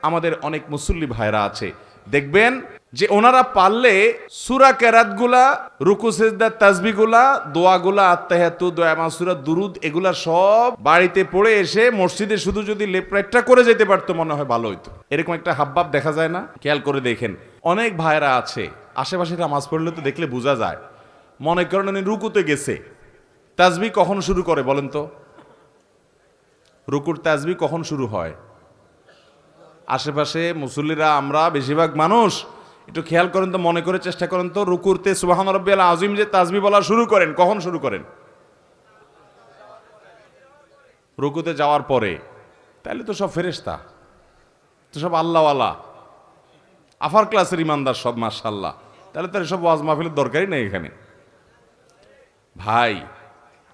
আমাদের অনেক মুসল্লি ভাইরা আছে, দেখবেন যে ওনারা পারলে সূরা কেরাতগুলা, রুকু সিজদা, তাসবিহগুলা, দোয়াগুলা, আত্তাহিয়াতু, দোয়া মাসুরা, দুরুদ, এগুলা সব বাড়িতে পড়ে এসে মসজিদে শুধু যদি লেফট রাইটটা করে যেতে পারতো মনে হয় ভালো হইতো। এরকম একটা হাবভাব দেখা যায় না? খেয়াল করে দেখেন, অনেক ভাইরা আছে আশেপাশে নামাজ পড়লে তো দেখলে বোঝা যায়, মনে করেন উনি রুকুতে গেছে, তাসবিহ কখন শুরু করে বলেন তো? রুকুর তাসবিহ কখন শুরু হয়? আশেপাশে মুসল্লিরা, আমরা বেশিরভাগ মানুষ একটু খেয়াল করেন তো, মনে করে চেষ্টা করেন তো, রুকুরতে সুবহান রাব্বিয়াল আযীম যে তাসবিহ বলা শুরু করেন, কখন শুরু করেন? রুকুতে যাওয়ার পরে। তাহলে তো সব ফেরেশতা, তো সব আল্লাহওয়ালা, আফার ক্লাসের ইমানদার সব, মাশাআল্লাহ। তাহলে তো এসব ওয়াজ মাহফিলের দরকারই নেই এখানে। ভাই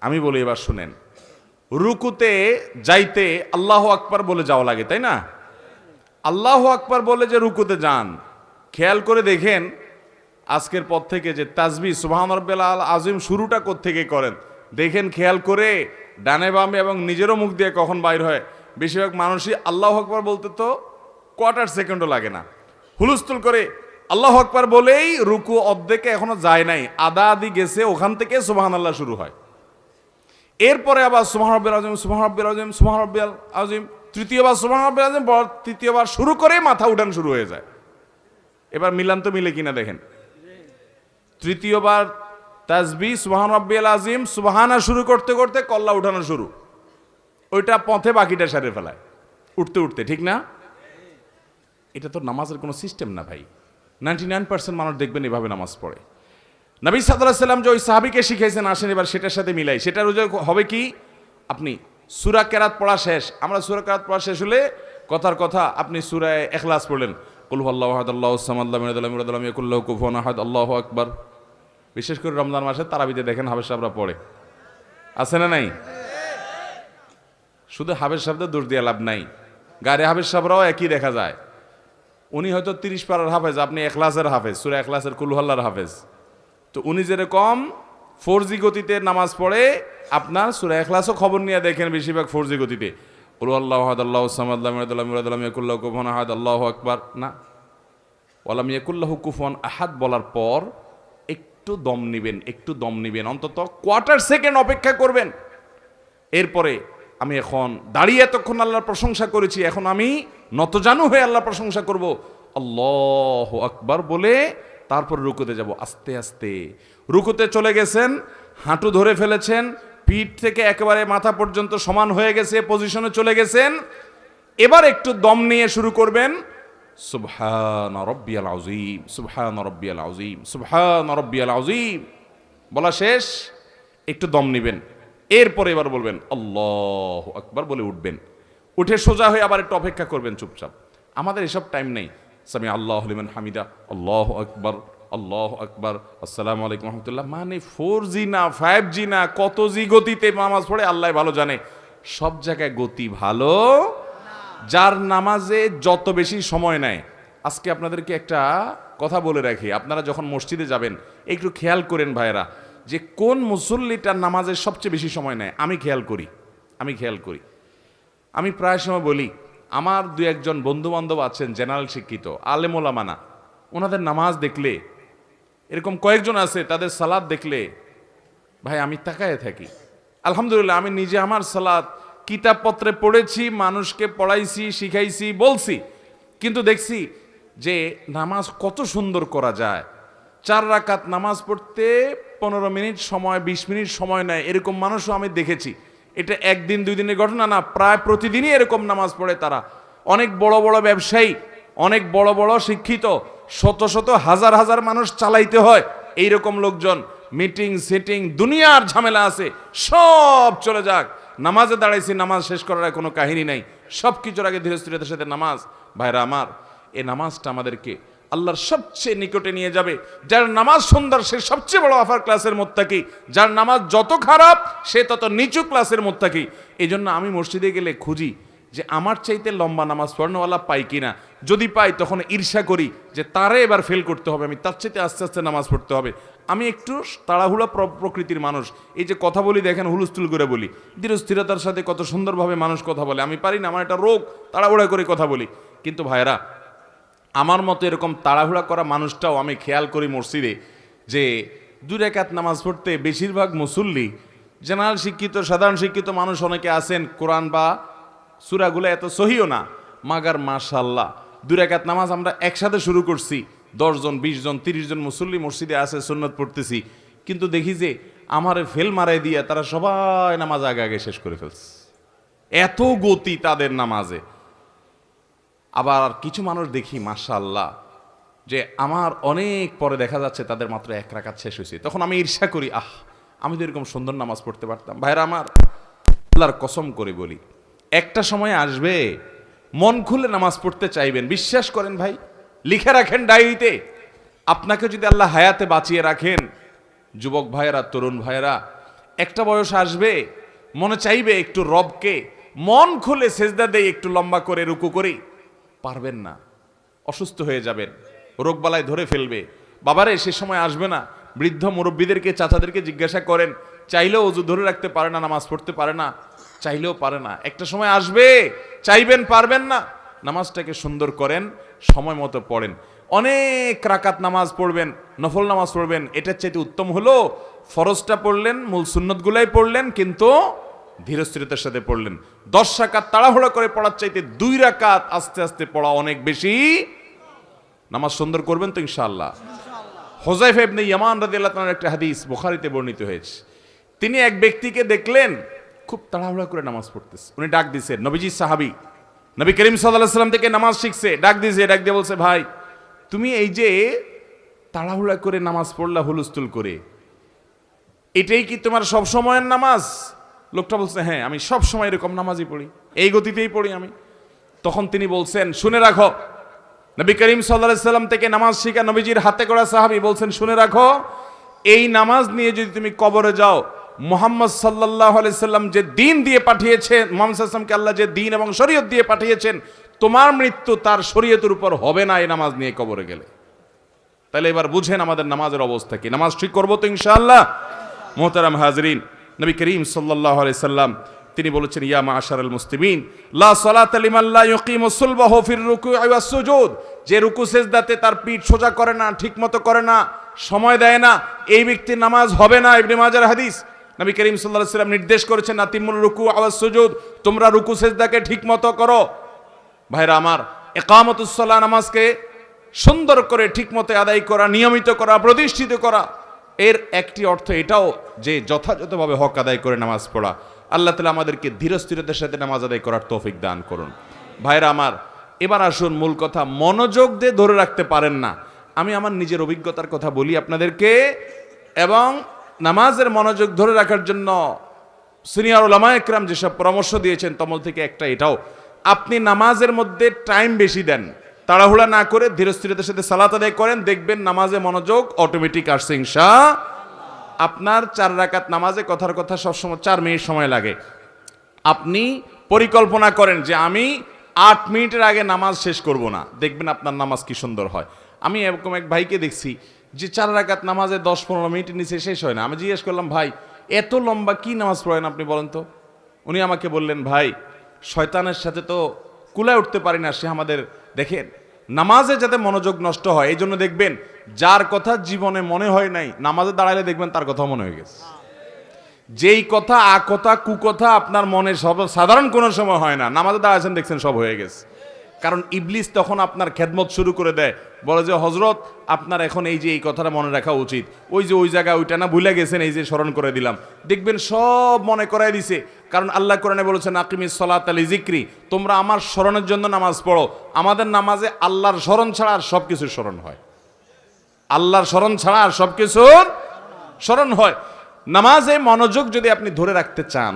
আমি বলি, এবার শুনেন, রুকুতে যাইতে আল্লাহু আকবার বলে যাওয়া লাগে, তাই না? আল্লাহু আকবার বলে যে রুকুতে যান, খেয়াল করে দেখেন আজকের পর থেকে যে তাসবিহ সুবহান রাব্বিয়াল আযীম শুরুটা কোত্থেকে করেন দেখেন, খেয়াল করে ডানে বামে এবং নিজেরও মুখ দিয়ে কখন বাইর হয়। বেশিরভাগ মানুষই আল্লাহু আকবার বলতে তো কোয়ার্টার সেকেন্ডও লাগে না, হুলস্থুল করে আল্লাহু আকবার বলেই রুকু অর্ধেকে এখনো যায় নাই, আদা আদি গেছে, ওখান থেকে সুবহানাল্লাহ শুরু হয়। এরপরে আবার সুবহান রাব্বিয়াল আযীম, সুবহান রাব্বিয়াল আযীম, সুবহান রাব্বিয়াল আযীম, তৃতীয়বার সুবহান রাব্বিয়াল আযীম, তৃতীয়বার শুরু করে মাথা উঠান শুরু হয়ে যায়। এবার মিলান তো মিলে কিনা দেখেন, তৃতীয়বার তাসবিহ সুবহান রাব্বিয়াল আযীম, সুবহানা শুরু করতে করতে কল্লা উঠানো শুরু, ওইটা পথে বাকিটা সারে ফেলায় উঠতে উঠতে, ঠিক না? এটা তো নামাজের কোনো সিস্টেম না ভাই। 99% মানুষ দেখবেন এভাবে নামাজ পড়ে। নবী সাল্লাল্লাহু আলাইহি সাল্লাম যে ওই সাহাবীকে শিখাইছেন, আসেন এবার সেটার সাথে মিলাই। সেটার হবে কি, আপনি সূরা কেরাত পড়া শেষ, আমরা সূরা কেরাত পড়া শেষ হলে কথার কথা আপনি সূরা ইখলাস পড়লেন, কুল হুয়াল্লাহু আহাদ আল্লাহুস সামাদ লাম ইয়ালিদ ওয়ালাম ইউলাদ ওয়ালাম ইয়াকুল লাহু কুফুয়ান আহাদ, আল্লাহু আকবার। বিশেষ করে রমজান মাসে তারাবিতে দেখেন হাফেজ সাহেবরা পড়ে, আছে না নাই? শুধু হাফেজ সাহেবদের দোষ দিয়ে লাভ নাই, গায়ে হাফেজ সাহেবরাও একই দেখা যায়। উনি হয়তো 30 পারার হাফেজ, আপনি ইখলাসের হাফেজ, সূরা ইখলাসের কুল হুয়াল্লাহর হাফেজ। তো উনি যেরকম 4G গতিতে নামাজ পড়ে, আপনার সূরা ইখলাসও খবর নিয়ে দেখেন বেশিরভাগ 4G গতিতে, কুল হুয়াল্লাহু আহাদ আল্লাহুস সামাদ লাম ইয়ালিদ ওয়ালাম ইউলাদ ওয়ালাম ইয়াকুল লাহু কুফুয়ান আহাদ, আল্লাহু আকবার না, ওয়ালাম ইয়াকুল লাহু কুফুয়ান আহাদ বলার পর একটু দম নিবেন, একটু দম নিবেন, অন্তত কোয়ার্টার সেকেন্ড অপেক্ষা করবেন। এরপরে আমি এখন দাঁড়িয়ে এতক্ষণ আল্লাহর প্রশংসা করেছি, এখন আমি নতজানু হয়ে আল্লাহর প্রশংসা করব, আল্লাহু আকবার বলে তারপর রুকুতে যাব। আস্তে আস্তে রুকুতে চলে গেছেন, হাঁটু ধরে ফেলেছেন, পিঠ থেকে একেবারে মাথা পর্যন্ত সমান হয়ে গেছে, পজিশনে চলে গেছেন। এবার একটু দম নিয়ে শুরু করবেন, সুবহান রাব্বিয়াল আযীম, সুবহান রাব্বিয়াল আযীম, সুবহান রাব্বিয়াল আযীম বলা শেষ, একটু দম নিবেন। এরপরে এবার বলবেন আল্লাহু আকবার বলে উঠবেন, উঠে সোজা হয়ে আবার একটু অপেক্ষা করবেন চুপচাপ। আমাদের এসব টাইম নেই, সামি আল্লাহু লিমান হামিদা, আল্লাহু আকবার, আল্লাহু আকবার, আসসালামু আলাইকুম রাহমাতুল্লাহ, মানে 4G না 5G না কত জি গতিতে নামাজ পড়ে আল্লাহ ভালো জানে। সব জায়গায় গতি ভালো, যার নামাজে যত বেশি সময় নেয়। আজকে আপনাদেরকে একটা কথা বলে রাখি, আপনারা যখন মসজিদে যাবেন একটু খেয়াল করেন ভাইরা, যে কোন মুসল্লিটার নামাজের সবচেয়ে বেশি সময় নেয়। আমি খেয়াল করি, আমি প্রায় সময় বলি, আমার দু একজন বন্ধু বান্ধব আছেন জেনারেল শিক্ষিত, আলেম ওলামা না, ওনাদের নামাজ দেখলে, এরকম কয়েকজন আছে তাদের সালাত দেখলে ভাই আমি তাকায় থাকি। আলহামদুলিল্লাহ আমি নিজে আমার সালাত কিতাবপত্রে পড়েছি, মানুষকে পড়াইছি, শিখাইছি, বলছি, কিন্তু দেখছি যে নামাজ কত সুন্দর করা যায়। 4 রাকাত নামাজ পড়তে 15 মিনিট সময়, 20 মিনিট সময় নেয়, এরকম মানুষও আমি দেখেছি। এটা একদিন 2 দিনের ঘটনা না, প্রায় প্রতিদিনই এরকম নামাজ পড়ে তারা। অনেক বড় বড় ব্যবসায়ী, অনেক বড় বড় শিক্ষিত, শত শত হাজার হাজার মানুষ চালাইতে হয়, এইরকম লোকজন মিটিং সিটিং দুনিয়ার ঝামেলা আছে, সব চলে যাক, নামাজে দাঁড়াইছি, নামাজ শেষ করার কোনো কাহিনী নাই, সব কিছুর আগে ধীরস্থিরতার সাথে নামাজ। ভাইরা আমার, এই নামাজটা আমাদেরকে আল্লাহর সবচেয়ে নিকটে নিয়ে যাবে। যার নামাজ সুন্দর সে সবচেয়ে বড় আফার ক্লাসের মুত্তাকি, যার নামাজ যত খারাপ সে তত নিচু ক্লাসের মুত্তাকি। এই জন্য আমি মসজিদে গেলে খুঁজি যে আমার চাইতে লম্বা নামাজ পড়ানোওয়ালা পাই কিনা, যদি পাই তখন ঈর্ষা করি যে তারে এবার ফেল করতে হবে, আমি তার চাইতে আস্তে আস্তে নামাজ পড়তে হবে। আমি একটু তাড়াহুড়া প্রকৃতির মানুষ, এই যে কথা বলি দেখেন হুলস্থুল করে বলি, ধীরস্থিরতার সাথে কত সুন্দরভাবে মানুষ কথা বলে, আমি পারি না, আমার একটা রোগ, তাড়াহুড়া করে কথা বলি। কিন্তু ভাইরা, আমার মতো এরকম তাড়াহুড়া করা মানুষটাও আমি খেয়াল করি মসজিদে যে 2 রাকাত নামাজ পড়তে বেশিরভাগ মুসল্লি, জেনারেল শিক্ষিত সাধারণ শিক্ষিত মানুষ অনেকে আছেন, কোরআন বা সূরাগুলো এত সহিও না, মাগার মাশাআল্লাহ 2 রাকাত নামাজ আমরা একসাথে শুরু করছি, 10 জন 20 জন 30 জন মুসল্লি মসজিদে আছে, সুন্নত পড়তেছি, কিন্তু দেখি যে আমারে ফেল মারাই দিয়ে তারা সবাই নামাজ আগে আগে শেষ করে ফেলছে। এত গতি তাদের নামাজে। আবার কিছু মানুষ দেখি মাশাআল্লাহ যে আমার অনেক পরে দেখা যাচ্ছে তাদের মাত্র 1 রাকাত শেষ হয়েছে, তখন আমি ঈর্ষা করি, আমি তো এরকম সুন্দর নামাজ পড়তে পারতাম। ভাইরা আমার, আল্লাহর কসম করে বলি, একটা সময় আসবে মন খুলে নামাজ পড়তে চাইবেন, বিশ্বাস করেন ভাই, লিখে রাখেন ডায়েরিতে। আপনাকে যদি আল্লাহ হায়াতে বাঁচিয়ে রাখেন, যুবক ভাইয়েরা, তরুণ ভাইয়েরা, একটা বয়স আসবে মনে চাইবে একটু রবকে মন খুলে সেজদা দেই, একটু লম্বা করে রুকু করি, পারবেন না, অসুস্থ হয়ে যাবেন, রোগবালায় ধরে ফেলবে। বাবারে, সে সময় আসবে না? বৃদ্ধ মুরব্বীদেরকে, চাচাদেরকে জিজ্ঞাসা করেন, চাইলেও ওযু ধরে রাখতে পারে না, নামাজ পড়তে পারে না, চাইলেও পারে না। একটা সময় আসবে চাইবেন, পারবেন না। নামাজটাকে সুন্দর করেন, সময় মতো পড়েন, অনেক রাকাত নামাজ পড়বেন, নফল নামাজ পড়বেন, এটার চাইতে উত্তম হলো ফরজটা পড়লেন, মূল সুন্নতগুলাই পড়লেন, কিন্তু ধীরস্থিরতার সাথে পড়লেন। 10 রাকাত তাড়াহুড়া করে পড়ার চাইতে 2 রাকাত আস্তে আস্তে পড়া অনেক বেশি। নামাজ সুন্দর করবেন তো ইনশাআল্লাহ। হুযায়ফা ইবনে ইয়ামান রাদিয়াল্লাহু তাআলার একটা হাদিস বুখারীতে বর্ণিত হয়েছে। তিনি এক ব্যক্তিকে দেখলেন খুব তাড়াহুড়া করে নামাজ পড়তেছে, উনি ডাক দিয়েছেন, নবীজি সাহাবী, নবী করিম সাল্লাল্লাহু আলাইহি ওয়াসাল্লাম থেকে নামাজ শিখছে, ডাক দিয়ে বলছে, ভাই তুমি এই যে তাড়াহুড়া করে নামাজ পড়লা হুলস্থুল করে, এটাই কি তোমার সব সময়ের নামাজ? লোকটা বলছে, হ্যাঁ, আমি সব সময় এরকম নামাজই পড়ি, এই গতিতেই পড়ি আমি। তখন তিনি বলছেন, শুনে রাখো, নবী করিম সাল্লাল্লাহু আলাইহি ওয়াসাল্লাম থেকে নামাজ শিখা নবীজির হাতে করা সাহাবী বলছেন, শুনে রাখো, এই নামাজ নিয়ে যদি তুমি কবরে যাও, মুহাম্মদ সাল্লাল্লাহু আলাইহি সাল্লাম যে দ্বীন দিয়ে পাঠিয়েছেন, মুহাম্মদ সাল্লাল্লাহু আলাইহি সাল্লামকে আল্লাহ যে দ্বীন এবং শরীয়ত দিয়ে পাঠিয়েছেন, তোমার মৃত্যু তার শরীয়তের উপর হবে না এই নামাজ নিয়ে কবরে গেলে। তাহলে এবার বুঝেন আমাদের নামাজের অবস্থা কি। নামাজ ঠিক করবো তো ইনশাআল্লাহ। মুহতারাম হাজরিন, নবী করিম সাল্লাল্লাহু আলাইহি সাল্লাম তিনি বলেছেন, ইয়া মাআশারাল মুসলিমিন লা সালাতা লিমান লা ইউকিমু সুলবাহু ফির রুকুই ওয়াস সুজুদ, যে রুকু সিজদাতে তার পিঠ সোজা করে না, ঠিকমতো করে না, সময় দেয় না, এই ব্যক্তির নামাজ হবে না। ইবনে মাজার হাদিস, নবী করিম সাল্লাল্লাহু আলাইহি সাল্লাম নির্দেশ করেছেন, আতিমুর রুকু ওয়াস সুজুদ, তোমরা রুকু সিজদাকে ঠিকমতো করো। ভাইরা আমার, ইকামাতুস সালাহ, নামাজকে সুন্দর করে ঠিকমতো আদায় করা, নিয়মিত করা, প্রতিষ্ঠিত করা, এর একটি অর্থ এটাও যে যথাযথভাবে হক আদায় করে নামাজ পড়া। আল্লাহ তাআলা আমাদেরকে ধীরস্থিরতার সাথে নামাজ আদায় করার তৌফিক দান করুন। ভাইরা আমার, এবার আসুন মূল কথা, মনোযোগ দিয়ে ধরে রাখতে পারেন না। আমি আমার নিজের অভিজ্ঞতার কথা বলি আপনাদেরকে, এবং নামাজের মনোযোগ ধরে রাখার জন্য সিনিয়র উলামা একরাম যেসব পরামর্শ দিয়েছেন, তমল থেকে একটা এটাও, আপনি নামাজের মধ্যে টাইম বেশি দেন, তাড়াহুড়া না করে ধীরস্থিরতার সাথে সালাত আদায় করেন, দেখবেন নামাজে মনোযোগ অটোমেটিক আসছে ইনশাআল্লাহ। আপনার 4 রাকাত নামাজে কথার কথা সবসময় 4 মিনিট সময় লাগে। আপনি পরিকল্পনা করেন যে আমি 8 মিনিটের আগে নামাজ শেষ করব না, দেখবেন আপনার নামাজ কি সুন্দর হয়। আমি এরকম এক ভাইকে দেখছি যে 4 রাকাত নামাজে 10-15 মিনিটের নিচে শেষ হয় না। আমি জিজ্ঞেস করলাম, ভাই এত লম্বা কি নামাজ পড়েন আপনি, বলেন তো? উনি আমাকে বললেন, ভাই শয়তানের সাথে তো কুলায় উঠতে পারি না, সে আমাদের, দেখেন নামাজে যাতে মনোযোগ নষ্ট হয়, এই জন্য দেখবেন যার কথা জীবনে মনে হয় নাই, নামাজে দাঁড়ালে দেখবেন তার কথা মনে হয়ে গেছে। যেই কথা আকথা কুকথা আপনার মনে সব সাধারণ কোনো সময় হয় না, নামাজে দাঁড়াচ্ছেন দেখছেন সব হয়ে গেছে। কারণ ইবলিস তখন আপনার খেদমত শুরু করে দেয়, বলে যে হজরত আপনার এখন এই যে এই কথাটা মনে রাখা উচিত, ওই যে ওই জায়গায় ওইটা না ভুলে গেছেন, এই যে স্মরণ করে দিলাম, দেখবেন সব মনে করাই দিছে। কারণ আল্লাহ কোরআনে বলেছেন, আকিমিস সালাতা লিযিকরি, তোমরা আমার স্মরণের জন্য নামাজ পড়ো। আমাদের নামাজে আল্লাহর স্মরণ ছাড়া আর সব কিছুর স্মরণ হয়, আল্লাহর স্মরণ ছাড়া আর সব কিছুর স্মরণ হয়। নামাজে মনোযোগ যদি আপনি ধরে রাখতে চান,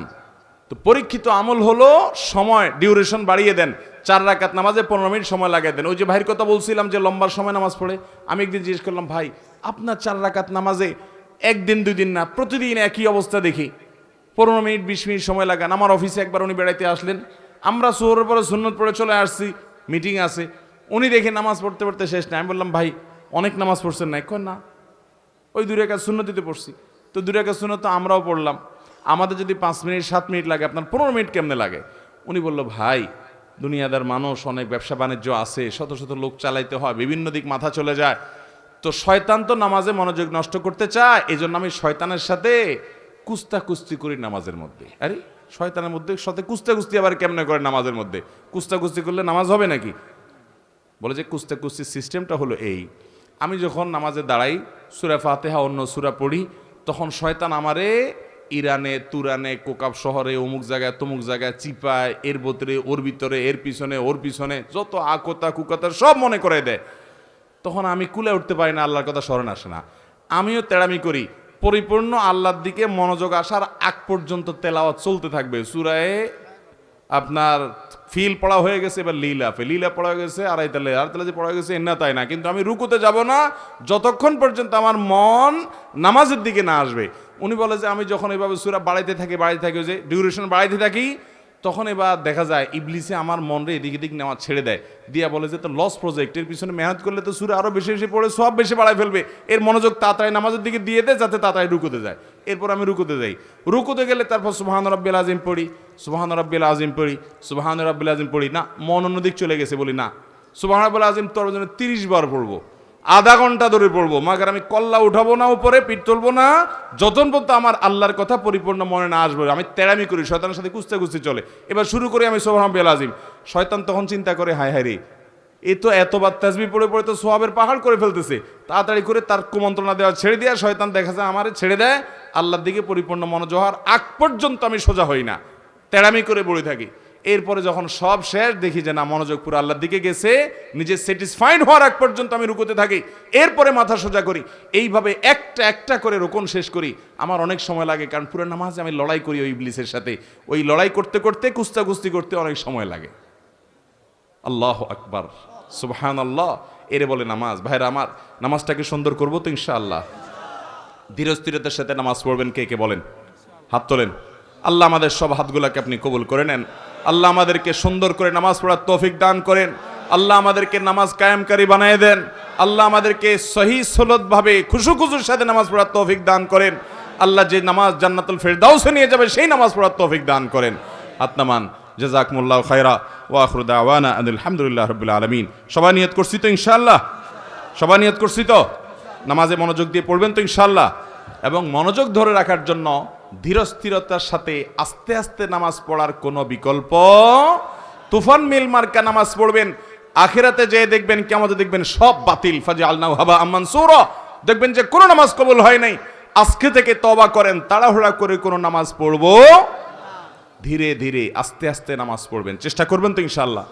তো পরীক্ষিত আমল হলো সময় ডিউরেশন বাড়িয়ে দেন। 4 রাকাত নামাজে 15 মিনিট সময় লাগিয়ে দেন। ওই যে ভাইয়ের কথা বলছিলাম যে লম্বার সময় নামাজ পড়ে, আমি একদিন জিজ্ঞেস করলাম, ভাই আপনার 4 রাকাত নামাজে একদিন 2 দিন না, প্রতিদিন একই অবস্থা দেখি, 15 মিনিট 20 মিনিট সময় লাগান। আমার অফিসে একবার উনি বেড়াইতে আসলেন, আমরা সুহরের পরে সুন্নত পড়ে চলে আসছি, মিটিং আছে, উনি দেখে নামাজ পড়তে পড়তে শেষ না। আমি বললাম, ভাই অনেক নামাজ পড়ছেন না? কই না, ওই 2 রাকাত সুন্নতিতে পড়ছি। তো 2 রাকাত সুন্নত তো আমরাও পড়লাম, আমাদের যদি 5 মিনিট 7 মিনিট লাগে, আপনার 15 মিনিট কেমনে লাগে? উনি বলল, ভাই দুনিয়াদার মানুষ, অনেক ব্যবসা বাণিজ্য আছে, শত শত লোক চালাইতে হয়, বিভিন্ন দিক মাথা চলে যায়। তো শয়তান তো নামাজে মনোযোগ নষ্ট করতে চায়, এই জন্য আমি শয়তানের সাথে কুস্তি করি নামাজের মধ্যে। আরে শয়তানের মধ্যে সাথে কুস্তি আবার কেমনে করে নামাজের মধ্যে? কুস্তি করলে নামাজ হবে নাকি? বলে যে কুস্তির সিস্টেমটা হলো এই, আমি যখন নামাজে দাঁড়াই, সূরা ফাতিহা অন্য সূরা পড়ি, তখন শয়তান আমারে ইরানে, তুরানে, কোকাব শহরে, অমুক জায়গায় তমুক জায়গায় চিপায়, এর ভিতরে ওর ভিতরে, এর পিছনে ওর পিছনে, যত আকতা কুকতা সব মনে করে দেয়। তখন আমি কুলে উঠতে পারি না, আল্লাহর কথা স্মরণ আসে না। আমিও তেড়ামি করি, পরিপূর্ণ আল্লাহর দিকে মনোযোগ আসার আগ পর্যন্ত তেলাওয়াত চলতে থাকবে। সূরায়ে আপনার ফিল পড়া হয়ে গেছে, এবার লীলা পড়া হয়ে গেছে, আড়াইতালে যে পড়া হয়ে গেছে, এন্না তাই না, কিন্তু আমি রুকুতে যাব না যতক্ষণ পর্যন্ত আমার মন নামাজের দিকে না আসবে। উনি বলে যে আমি যখন এইভাবে সূরা বাড়াইতে থাকি যে ডিউরেশন বাড়াইতে থাকি, তখন এবার দেখা যায় ইবলিসে আমার মনরে এদিক নেওয়া ছেড়ে দেয়, দিয়া বলে যে তো লস প্রজেক্ট, এর পিছনে মেহনত করলে তো সূরা আরো বেশি পড়ে সব বেশি বাড়াই ফেলবে, এর মনোযোগ তাড়াতাড়ি নামাজের দিকে দিয়ে দেয় যাতে তাড়াতাড়ি রুকুতে যায়। এরপর আমি রুকুতে যাই, রুকুতে গেলে তারপর সুবহান রাব্বিল আযীম পড়ি, সুবহান রাব্বিল আযীম পড়ি, না মন অন্যদিক চলে গেছে, বলি না সুবহান রাব্বিল আযীম তোর জন্য 30 বার পড়বো, আধা ঘন্টা ধরে পড়বো, মাগার আমি কল্লা উঠাবো না, উপরে পিঠ তুলবো না, যতক্ষণ পর্যন্ত আমার আল্লাহর কথা পরিপূর্ণ মনে না আসবে। আমি তেড়ামি করি, শয়তানের সাথে কুস্তি চলে। এবার শুরু করি আমি সুবহান রাব্বিল আযীম। শয়তান তখন চিন্তা করে, হায় হায় রে, এ তো এতবার তাসবিহ পড়ে তো সোয়াবের পাহাড় করে ফেলতেছে, তাড়াতাড়ি করে তার কুমন্ত্রণা দেওয়া ছেড়ে দেওয়া। শয়তান দেখা যায় আমারে ছেড়ে দেয়, আল্লাহর দিকে পরিপূর্ণ মনোযোগ হওয়ার আগ পর্যন্ত আমি সোজা হই না, তেড়ামি করে পড়ে থাকি। এরপরে যখন সব শেষ, দেখি যে না মনোযোগ পুরো আল্লাহর দিকে গেছে, নিজে স্যাটিসফাইড হওয়ার আগ পর্যন্ত আমি রুকুতে থাকি, এরপরে মাথা সোজা করি। এইভাবে একটা করে রুকুন শেষ করি। আমার অনেক সময় লাগে, কারণ পুরো নামাজে আমি লড়াই করি ওই ইবলিসের সাথে, ওই লড়াই করতে কুস্তি করতে অনেক সময় লাগে। আল্লাহু আকবার, সুবহানাল্লাহ, এরে বলে নামাজ। ভাইরা আমার, নামাজটাকে সুন্দর করবো তো ইনশাআল্লাহ। ধীরস্থিরতার সাথে নামাজ পড়বেন কে কে বলেন? হাত তোলেন। আল্লাহ আমাদের সব হাতগুলাকে আপনি কবুল করে নেন। আল্লাহ আমাদেরকে সুন্দর করে নামাজ পড়ার তৌফিক দান করেন। আল্লাহ আমাদেরকে নামাজ কায়েমকারী বানিয়ে দেন। আল্লাহ আমাদেরকে সহি সলতভাবে খুশুর সাথে নামাজ পড়ার তৌফিক দান করেন। আল্লাহ যে নামাজ জান্নাতুল ফেরদাউসে নিয়ে যাবে সেই নামাজ পড়ার তৌফিক দান করেন। আত্মামান জাযাকুমুল্লাহু খায়রা ওয়া আখিরু দাওয়ানা আলহামদুলিল্লাহি রাব্বিল আলামিন। সবাই নিয়ত করছি তো ইনশাআল্লাহ? সবাই নিয়ত করছি তো? নামাজে মনোযোগ দিয়ে পড়বেন তো ইনশাআল্লাহ? এবং মনোযোগ ধরে রাখার জন্য ধীরস্থিরতার সাথে আস্তে আস্তে নামাজ পড়ার কোনো বিকল্প, তুফান মিল মার্কা নামাজ পড়বেন। আখিরাতে যেয়ে দেখবেন, কিয়ামতে দেখবেন সব বাতিল, ফাজআলনাহু হাবাআম মানসুরা, দেখবেন যে কোনো নামাজ কবুল হয় নাই। আজকে থেকে তওবা করেন, তাড়াহুড়া করে কোনো নামাজ পড়বো, ধীরে ধীরে আস্তে আস্তে নামাজ পড়বেন, চেষ্টা করবেন তো ইনশাআল্লাহ?